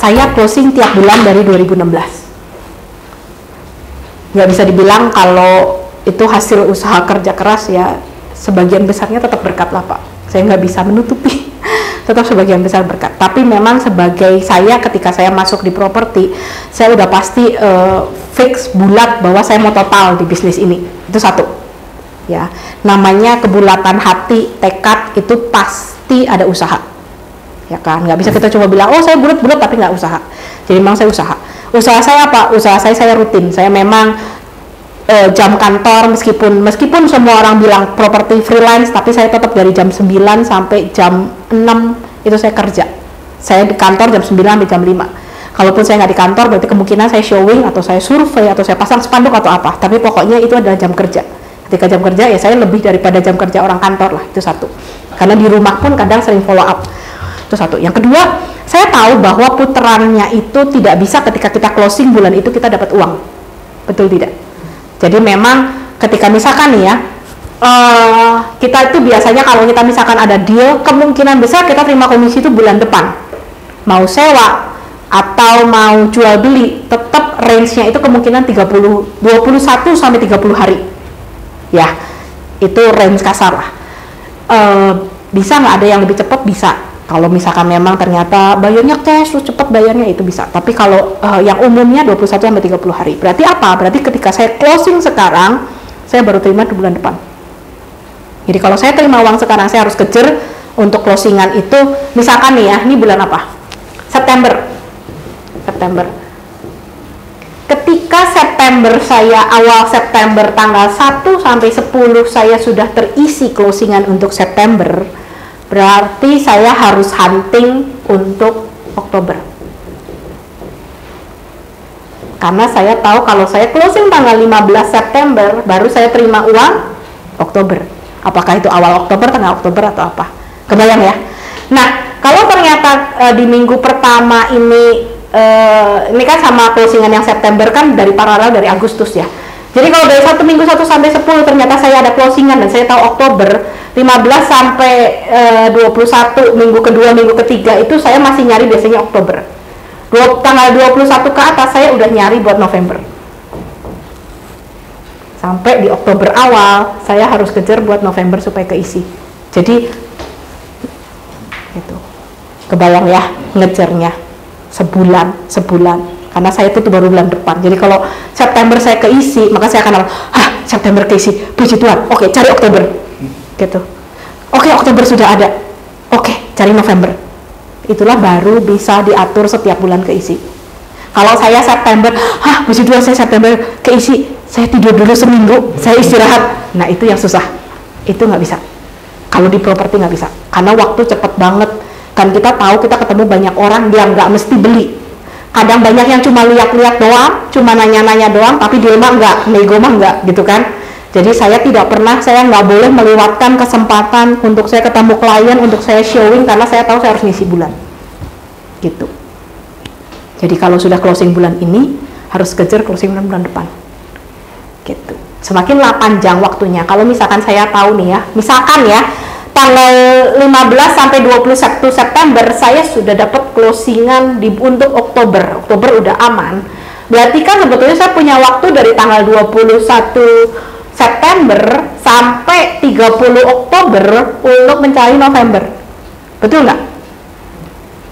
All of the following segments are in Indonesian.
saya closing tiap bulan dari 2016. Nggak bisa dibilang kalau itu hasil usaha kerja keras ya, sebagian besarnya tetap berkat lah Pak. Saya nggak bisa menutupi, tetap sebagian besar berkat. Tapi memang sebagai saya ketika saya masuk di properti, saya udah pasti fix bulat bahwa saya mau total di bisnis ini. Itu satu. Ya, namanya kebulatan hati, tekad itu pasti ada usaha, ya kan? Nggak bisa kita coba bilang, oh saya bulat-bulat tapi nggak usaha. Jadi memang saya usaha. Usaha saya apa? Usaha saya rutin. Saya memang jam kantor, meskipun semua orang bilang properti freelance, tapi saya tetap dari jam 9 sampai jam 6 itu saya kerja. Saya di kantor jam 9 sampai jam 5. Kalaupun saya nggak di kantor, berarti kemungkinan saya showing atau saya survei atau saya pasang spanduk atau apa. Tapi pokoknya itu adalah jam kerja. Ketika jam kerja ya saya lebih daripada jam kerja orang kantor lah, itu satu. Karena di rumah pun kadang sering follow up, itu satu. Yang kedua, saya tahu bahwa putarannya itu tidak bisa ketika kita closing bulan itu kita dapat uang, betul tidak? Jadi memang ketika misalkan nih ya, kita itu biasanya kalau kita misalkan ada deal, kemungkinan besar kita terima komisi itu bulan depan. Mau sewa atau mau jual beli, tetap range-nya itu kemungkinan 21 sampai 30 hari. Ya, itu range kasar lah. Bisa nggak ada yang lebih cepat? Bisa. Kalau misalkan memang ternyata bayarnya cash, terus cepat bayarnya itu bisa. Tapi kalau yang umumnya 21 sampai 30 hari. Berarti apa? Berarti ketika saya closing sekarang, saya baru terima di bulan depan. Jadi kalau saya terima uang sekarang, saya harus kejar untuk closingan itu. Misalkan nih ya, ini bulan apa? September. Ketika September saya, awal September tanggal 1 sampai 10 saya sudah terisi closingan untuk September, berarti saya harus hunting untuk Oktober. Karena saya tahu kalau saya closing tanggal 15 September, baru saya terima uang Oktober. Apakah itu awal Oktober, tengah Oktober atau apa? Kebayang ya? Nah, kalau ternyata di minggu pertama ini kan sama closingan yang September kan dari paralel dari Agustus ya. Jadi kalau dari satu minggu 1 sampai 10 ternyata saya ada closingan dan saya tahu Oktober 15 sampai 21 minggu kedua, minggu ketiga itu saya masih nyari biasanya Oktober. Tanggal 21 ke atas saya udah nyari buat November. Sampai di Oktober awal saya harus kejar buat November supaya keisi. Jadi itu kebayang ya ngejarnya sebulan karena saya itu baru bulan depan. Jadi kalau September saya keisi, maka saya akan September keisi, puji Tuhan, oke cari Oktober gitu. Oke, Oktober sudah ada, oke cari November. Itulah baru bisa diatur setiap bulan keisi. Kalau saya September, puji Tuhan saya September keisi, saya tidur dulu seminggu, saya istirahat. Nah itu yang susah, itu nggak bisa. Kalau di properti nggak bisa, karena waktu cepet banget. Kan kita tahu kita ketemu banyak orang yang nggak mesti beli. Kadang banyak yang cuma lihat-lihat doang, cuma nanya-nanya doang, tapi dia mah nggak, nego mah nggak, gitu kan. Jadi saya tidak pernah, saya nggak boleh melewatkan kesempatan untuk saya ketemu klien, untuk saya showing, karena saya tahu saya harus ngisi bulan. Gitu. Jadi kalau sudah closing bulan ini, harus kejar closing bulan depan. Gitu. Semakin panjang waktunya. Kalau misalkan saya tahu nih ya, misalkan ya, tanggal 15 sampai 21 September saya sudah dapat closingan untuk Oktober udah aman. Berarti kan sebetulnya saya punya waktu dari tanggal 21 September sampai 30 Oktober untuk mencari November. Betul nggak?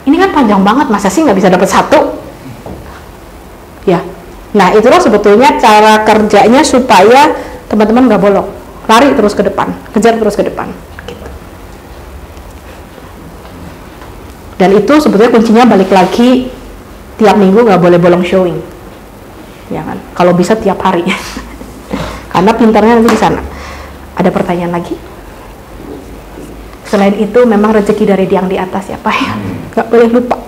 Ini kan panjang banget, masa sih nggak bisa dapat satu? Ya. Nah, itulah sebetulnya cara kerjanya supaya teman-teman nggak bolong. Lari terus ke depan, kejar terus ke depan. Dan itu sebetulnya kuncinya balik lagi, tiap minggu nggak boleh bolong showing, ya kan? Kalau bisa tiap hari, karena pintarnya nanti di sana. Ada pertanyaan lagi? Selain itu memang rezeki dari yang di atas ya Pak ya, nggak boleh lupa.